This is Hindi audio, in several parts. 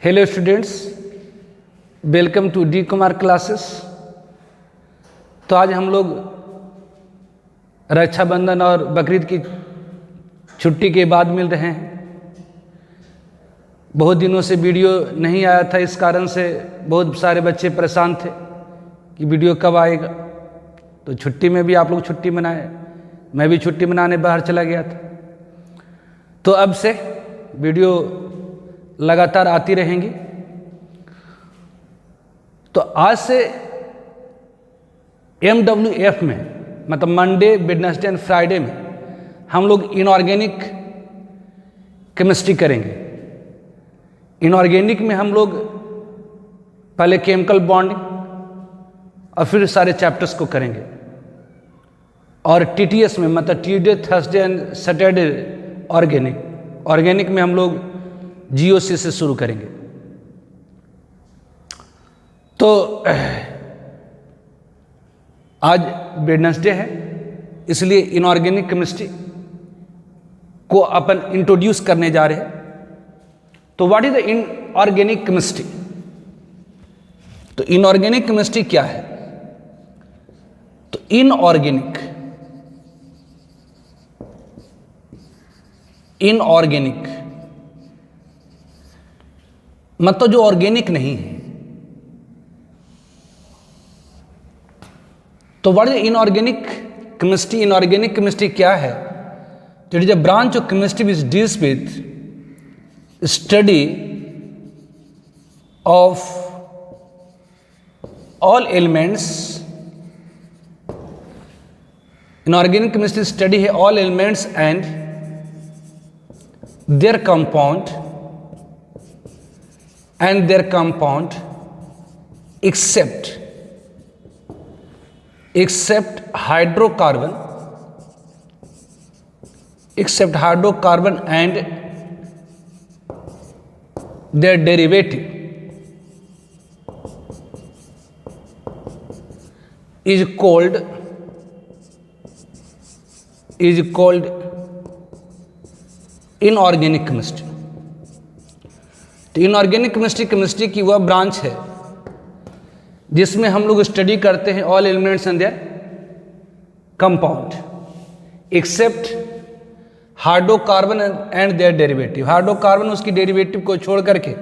Hello students, welcome to D Kumar classes. तो आज हम लोग रक्षाबंधन और बकरीद की छुट्टी के बाद मिल रहे हैं। बहुत दिनों से वीडियो नहीं आया था, इस कारण से बहुत सारे बच्चे परेशान थे कि वीडियो कब आएगा। तो छुट्टी में भी आप लोग छुट्टी मनाए, मैं भी छुट्टी मनाने बाहर चला गया था। तो अब से वीडियो लगातार आती रहेंगी। तो आज से MWF में, मतलब मंडे, वेडनेसडे एंड फ्राइडे में हम लोग इनऑर्गेनिक केमिस्ट्री करेंगे। इनऑर्गेनिक में हम लोग पहले केमिकल बॉन्डिंग और फिर सारे चैप्टर्स को करेंगे। और TTS में, मतलब Tuesday, Thursday and Saturday organic में हम लोग GOC से शुरू करेंगे। तो आज वेडनेसडे है, इसलिए इनऑर्गेनिक केमिस्ट्री को अपन इंट्रोड्यूस करने जा रहे हैं। तो what is the inorganic chemistry? तो इनऑर्गेनिक केमिस्ट्री क्या है? तो इनऑर्गेनिक मतलब जो ऑर्गेनिक नहीं है। तो what is inorganic chemistry? Inorganic chemistry क्या है? तो it is a branch of chemistry which deals with study of all elements. Inorganic chemistry study है all elements and their compound except hydrocarbon and their derivative is called inorganic chemistry. तो इनऑर्गेनिक केमिस्ट्री की वह ब्रांच है जिसमें हम लोग स्टडी करते हैं all elements and their compound except hydrocarbon and their derivative. Hydrocarbon, उसकी डेरिवेटिव को छोड़ करके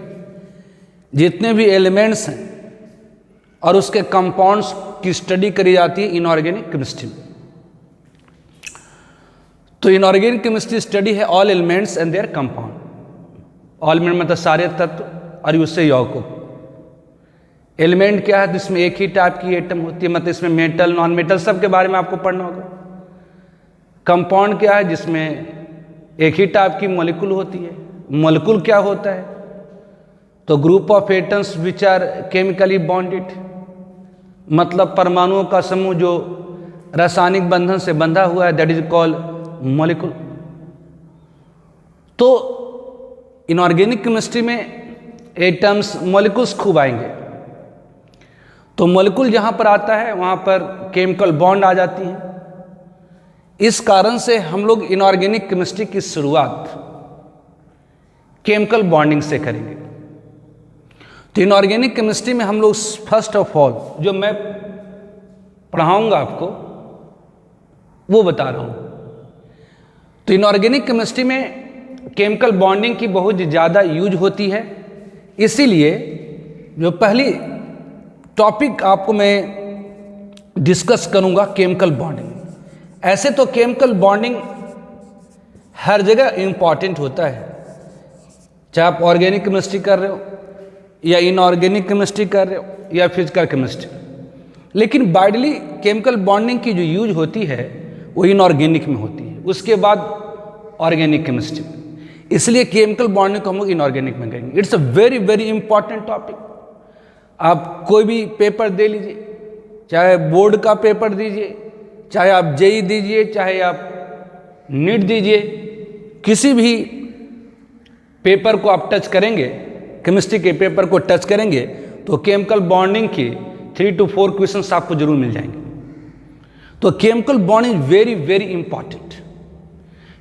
जितने भी एलिमेंट्स हैं और उसके कंपाउंड्स की स्टडी करी जाती है इनऑर्गेनिक केमिस्ट्री में। तो इनऑर्गेनिक केमिस्ट्री स्टडी है all elements and their compound. All element मतलब सारे तत्व और उससे यौगिक। एलिमेंट क्या है? तो इसमें एक ही टाइप की एटम होती है, मतलब इसमें मेटल, नॉन मेटल सब के बारे में आपको पढ़ना होगा। कंपाउंड क्या है? जिसमें एक ही टाइप की मॉलिक्यूल होती है। मॉलिक्यूल क्या होता है? तो group of atoms which are chemically bonded, मतलब परमाणुओं का समूह जो रासायनिक बंधन से बंधा हुआ है, दैट इज कॉल्ड मॉलिक्यूल। तो इनऑर्गेनिक केमिस्ट्री में एटम्स, मॉलिक्यूल्स खूब आएंगे। तो मॉलिक्यूल जहां पर आता है वहां पर केमिकल बॉन्ड आ जाती है। इस कारण से हम लोग इनऑर्गेनिक केमिस्ट्री की शुरुआत केमिकल बॉन्डिंग से करेंगे। तो इनऑर्गेनिक केमिस्ट्री में हम लोग फर्स्ट ऑफ ऑल जो मैं पढ़ाऊंगा आपको वो बता रहा हूं। तो इनऑर्गेनिक केमिस्ट्री में केमिकल बॉन्डिंग की बहुत ज़्यादा यूज होती है। इसीलिए जो पहली टॉपिक आपको मैं डिस्कस करूंगा, केमिकल बॉन्डिंग। ऐसे तो केमिकल बॉन्डिंग हर जगह इम्पॉर्टेंट होता है, चाहे आप ऑर्गेनिक केमिस्ट्री कर रहे हो या इनऑर्गेनिक केमिस्ट्री कर रहे हो या फिजिकल केमिस्ट्री। लेकिन वाइडली केमिकल बॉन्डिंग की जो यूज होती है वो इनऑर्गेनिक में होती है, उसके बाद ऑर्गेनिक केमिस्ट्री। इसलिए केमिकल बॉन्डिंग को हम लोग इनऑर्गेनिक में करेंगे। It's a very very important topic. आप कोई भी पेपर दे लीजिए, चाहे बोर्ड का पेपर दीजिए, चाहे आप JEE दीजिए, चाहे आप नीट दीजिए, किसी भी पेपर को आप टच करेंगे, केमिस्ट्री के पेपर को टच करेंगे तो केमिकल बॉन्डिंग के 3 to 4 क्वेश्चंस आपको जरूर मिल जाएंगे। तो chemical bonding very very important,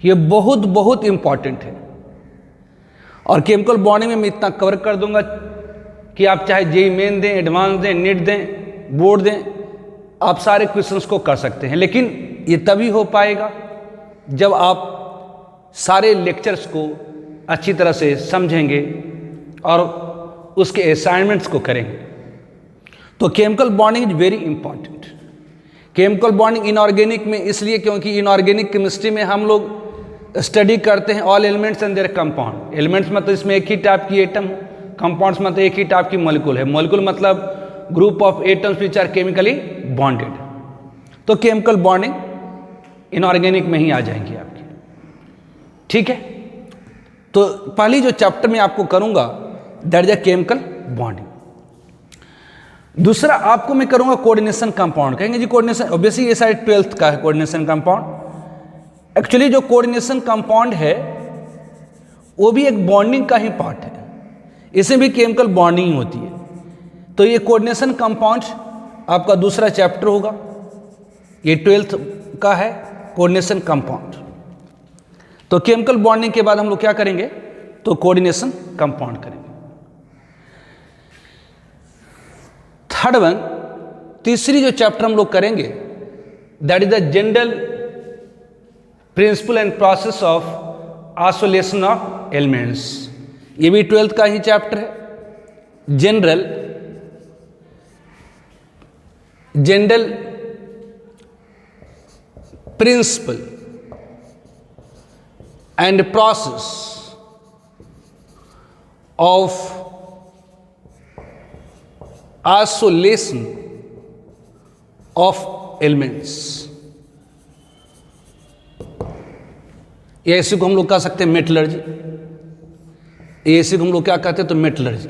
ये बहुत बहुत इंपॉर्टेंट है। और केमिकल बॉन्डिंग में मैं इतना कवर कर दूंगा कि आप चाहे जेईई मेन दें, एडवांस दें, नीट दें, बोर्ड दें, आप सारे क्वेश्चंस को कर सकते हैं। लेकिन ये तभी हो पाएगा जब आप सारे लेक्चर्स को अच्छी तरह से समझेंगे और उसके असाइनमेंट्स को करेंगे। तो chemical bonding is very important. Chemical bonding inorganic में इसलिए क्योंकि इनऑर्गेनिक केमिस्ट्री में हम लोग स्टडी करते हैं all elements and their compound. Elements मतलब इसमें एक ही टाइप की एटम, कंपाउंड्स मतलब एक ही टाइप की मॉलिक्यूल है। मॉलिक्यूल मतलब group of atoms which are chemically bonded. तो केमिकल बॉन्डिंग इनऑर्गेनिक में ही आ जाएंगी आपकी, ठीक है। तो पहली जो चैप्टर में आपको करूंगा that is a chemical bonding. दूसरा आपको मैं करूंगा कोऑर्डिनेशन कंपाउंड। कहेंगे जी कोऑर्डिनेशन, ऑब्वियसली ये साइड 12th का है कोऑर्डिनेशन कंपाउंड। एक्चुअली जो कोऑर्डिनेशन कंपाउंड है वो भी एक बॉन्डिंग का ही पार्ट है, इसमें भी केमिकल बॉन्डिंग होती है। तो ये कोऑर्डिनेशन कंपाउंड आपका दूसरा चैप्टर होगा, ये 12th का है कोऑर्डिनेशन कंपाउंड। तो केमिकल बॉन्डिंग के बाद हम लोग क्या करेंगे, तो कोऑर्डिनेशन कंपाउंड करेंगे। थर्ड वन, तीसरी जो चैप्टर हम लोग करेंगे that is the general principle and process of isolation of elements. ये भी 12th का ही चैप्टर है। General principle and process of isolation of elements. ये इसी को हम लोग कह सकते हैं मेटलर्जी। ये इसी को हम लोग क्या कहते हैं, तो मेटलर्जी।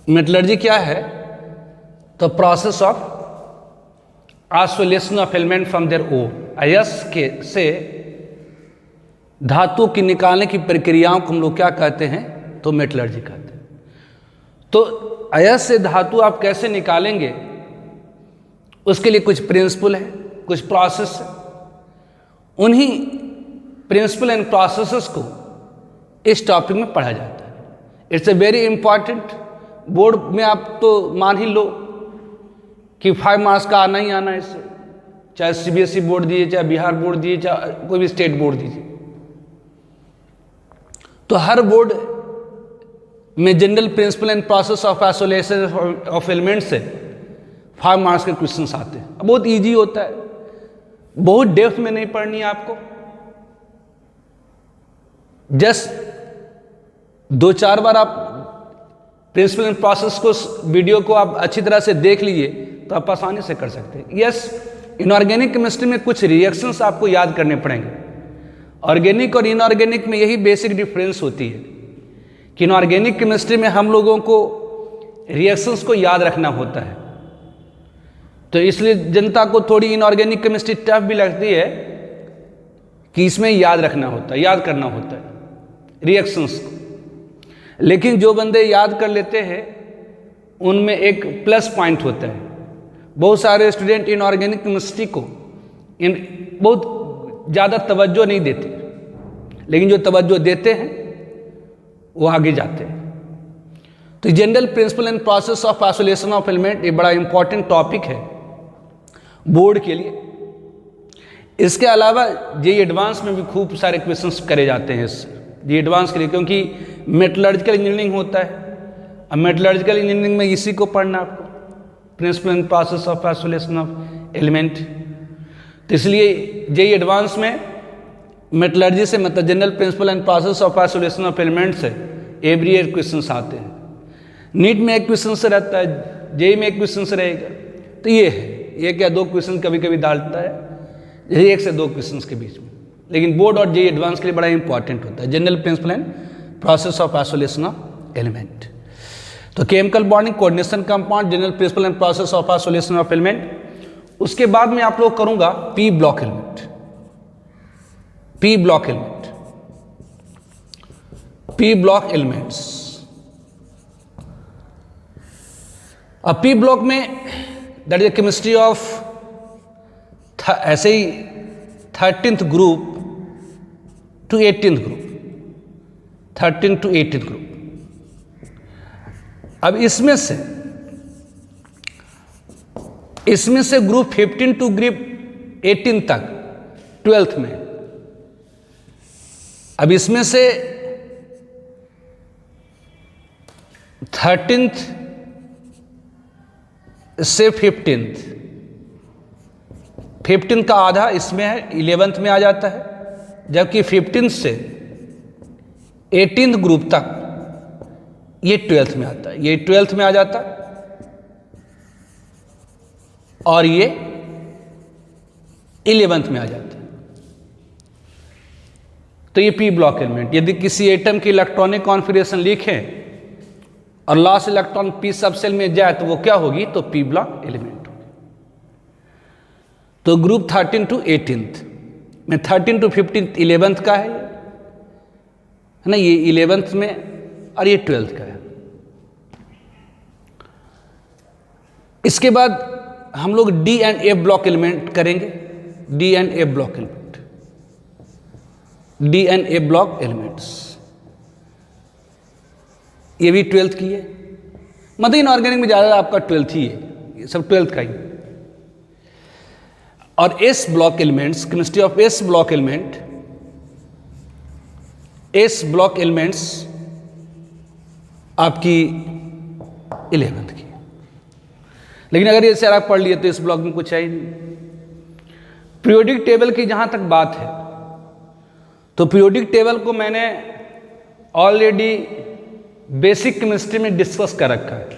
मेटलर्जी क्या है, तो process of isolation of element from their ore. अयस्क के से धातु की निकालने की प्रक्रियाओं को हम लोग क्या कहते हैं, तो मेटलर्जी कहते हैं। तो अयस्क से धातु आप कैसे निकालेंगे, उसके लिए कुछ प्रिंसिपल है, कुछ प्रोसेस है। उन्हीं प्रिंसिपल एंड प्रोसेसेस को इस टॉपिक में पढ़ा जाता है। It's a very important. Board में आप तो मान ही लो कि 5 मार्क्स का आना ही आना है इससे, चाहे सीबीएसई बोर्ड दीजिए, चाहे बिहार बोर्ड दीजिए, चाहे कोई भी स्टेट बोर्ड दीजिए। तो हर बोर्ड में general principle and process of isolation of elements से 5 मार्क्स के क्वेश्चंस आते हैं। बहुत इजी होता है, बहुत डेप्थ में नहीं पढ़नी है आपको। जस्ट 2-4 बार आप प्रिंसिपल एंड प्रोसेस को, वीडियो को आप अच्छी तरह से देख लीजिए तो आप आसानी से कर सकते हैं। यस, इनऑर्गेनिक केमिस्ट्री में कुछ रिएक्शंस आपको याद करने पड़ेंगे। ऑर्गेनिक और इनऑर्गेनिक में यही बेसिक डिफरेंस होती है कि इनऑर्गेनिक केमिस्ट्री में हम लोगों को रिएक्शंस को याद रखना होता है। तो इसलिए जनता को थोड़ी इनऑर्गेनिक केमिस्ट्री टफ भी लगती है कि इसमें याद रखना होता है, याद करना होता है रिएक्शंस को। लेकिन जो बंदे याद कर लेते हैं उनमें एक प्लस पॉइंट होता है। बहुत सारे स्टूडेंट इनऑर्गेनिक केमिस्ट्री को बहुत ज़्यादा तवज्जो नहीं देते, लेकिन जो तवज्जो देते हैं वो आगे जाते हैं। तो general principle and process of isolation of element एक बड़ा इंपॉर्टेंट टॉपिक है बोर्ड के लिए। इसके अलावा जेईई एडवांस में भी खूब सारे क्वेश्चंस करे जाते हैं इससे, जेईई एडवांस के लिए, क्योंकि मेटलर्जिकल इंजीनियरिंग होता है। अब मेटलर्जिकल इंजीनियरिंग में इसी को पढ़ना आपको, principle and process of isolation of element. तो इसलिए जेईई एडवांस में मेटलर्जी से मतलब general principle and process of isolation of element से एवरी ईयर क्वेश्चंस आते हैं। नीट में एक क्वेश्चन से रहता है, जेईई में एक क्वेश्चन से रहेगा। तो ये है, एक या 2 क्वेश्चन कभी कभी डालता है, यही 1 से 2 क्वेश्चन के बीच में। लेकिन बोर्ड और जेईई एडवांस के लिए बड़ा इंपॉर्टेंट होता है general principle and process of isolation of element. तो chemical bonding, coordination compound, general principle and process of isolation of element. उसके बाद में आप लोग करूंगा p block element. P block element, p block elements. अब पी ब्लॉक में दैट इज केमिस्ट्री ऑफ ऐसे ही 13th group to 18th group. 13 to 18 group. अब इसमें से ग्रुप 15 टू ग्रुप 18 तक 12th में। अब इसमें से 13th से 15th का आधा इसमें है, 11th में आ जाता है, जबकि 15th से 18th ग्रुप तक ये 12th में आता है, ये 12th में आ जाता है, और ये 11th में आ जाता है। तो ये पी ब्लॉक एलिमेंट, यदि किसी एटम की इलेक्ट्रॉनिक कॉन्फ़िगरेशन लिखें और लास्ट इलेक्ट्रॉन पी सब सेल में जाए तो वो क्या होगी, तो पी ब्लॉक एलिमेंट होगी। तो ग्रुप 13 टू 18th में 13 टू 15th 11th का है ना, ये 11th में, और ये 12th का है। इसके बाद हम लोग d and a block element करेंगे। D and a block element, d and a block elements, ये भी 12th की है। मतलब इनऑर्गेनिक में ज़्यादा आपका 12th ही है, ये सब 12th का ही। और S block elements, chemistry of S block element, S block elements आपकी 11th की। लेकिन अगर ये सारा पढ़ लिए तो इस ब्लॉक में कुछ है ही नहीं। पीरियोडिक टेबल की जहां तक बात है, तो पीरियोडिक टेबल को मैंने ऑलरेडी बेसिक केमिस्ट्री में डिस्कस कर रखा है।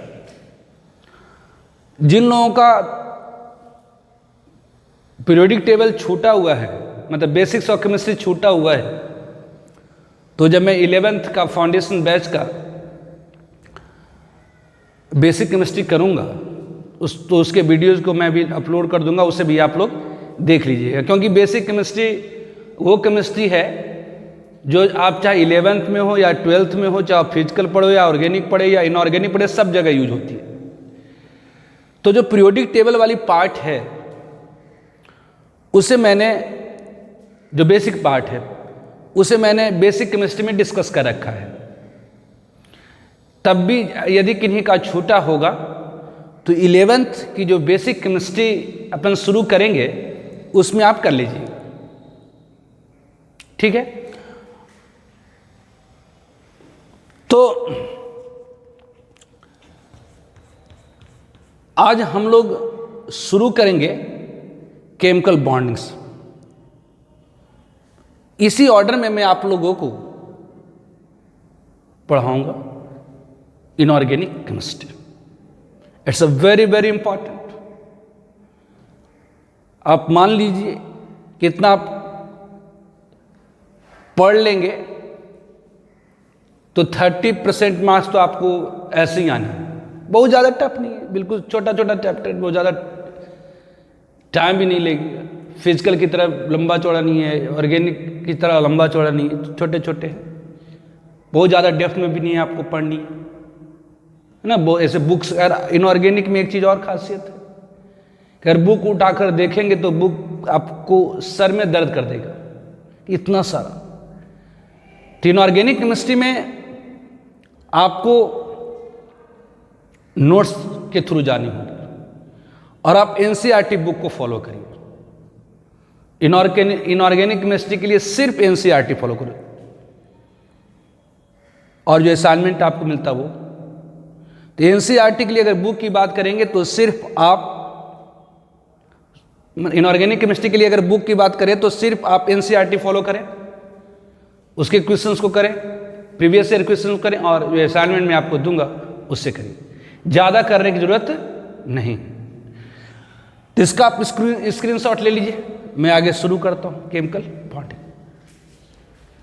जिन लोगों का पीरियोडिक टेबल छूटा हुआ है, मतलब बेसिक्स ऑफ केमिस्ट्री छूटा हुआ है, तो जब मैं 11th का फाउंडेशन बैच का बेसिक केमिस्ट्री करूंगा तो उसके वीडियोस को मैं भी अपलोड कर दूंगा, उसे भी आप लोग देख लीजिएगा। क्योंकि बेसिक केमिस्ट्री वो केमिस्ट्री है जो आप चाहे 11th में हो या 12th में हो, चाहे आप फिजिकल पढ़ो या ऑर्गेनिक पढ़े या इनऑर्गेनिक पढ़े, सब जगह यूज होती है। तो जो पीरियोडिक टेबल वाली पार्ट है उसे मैंने, जो बेसिक पार्ट है उसे मैंने बेसिक केमिस्ट्री में डिस्कस कर रखा है। तब भी यदि किन्हीं का छूटा होगा तो 11th की जो बेसिक केमिस्ट्री अपन शुरू करेंगे उसमें आप कर लीजिए, ठीक है। तो आज हम लोग शुरू करेंगे केमिकल बॉन्डिंग्स। इसी ऑर्डर में मैं आप लोगों को पढ़ाऊंगा inorganic chemistry. It's a very very important. आप मान लीजिए कितना आप पढ़ लेंगे तो 30% मार्क्स तो आपको ऐसे ही आने हैं। बहुत ज़्यादा टफ नहीं है, बिल्कुल छोटा छोटा चैप्टर, बहुत ज़्यादा टाइम भी नहीं लगेगा। फिजिकल की तरह लंबा चौड़ा नहीं है, ऑर्गेनिक की तरह लंबा चौड़ा नहीं है, छोटे छोटे हैं। बहुत ज़्यादा डेप्थ में भी नहीं है आपको पढ़नी है ना। ऐसे बुक्स, अगर इनऑर्गेनिक में एक चीज़ और खासियत है, अगर बुक उठाकर देखेंगे तो बुक आपको सर में दर्द कर देगा, इतना सारा। तो इनऑर्गेनिक केमिस्ट्री में आपको नोट्स के थ्रू जानी होगी और आप एनसीईआरटी बुक को फॉलो करिए। इनऑर्गेनिक केमिस्ट्री के लिए सिर्फ एनसीईआरटी फॉलो करो, और जो असाइनमेंट आपको मिलता वो। तो एनसीईआरटी के लिए अगर बुक की बात करेंगे तो सिर्फ आप, इनऑर्गेनिक केमिस्ट्री के लिए अगर बुक की बात करें तो सिर्फ आप एनसीईआरटी फॉलो करें, उसके क्वेश्चंस को करें, प्रीवियस ईयर क्वेश्चंस करें, और जो असाइनमेंट मैं आपको दूंगा उससे करिए। ज़्यादा करने की जरूरत नहीं। तो इसका आप स्क्रीनशॉट ले लीजिए। मैं आगे शुरू करता हूँ केमिकल बॉन्डिंग।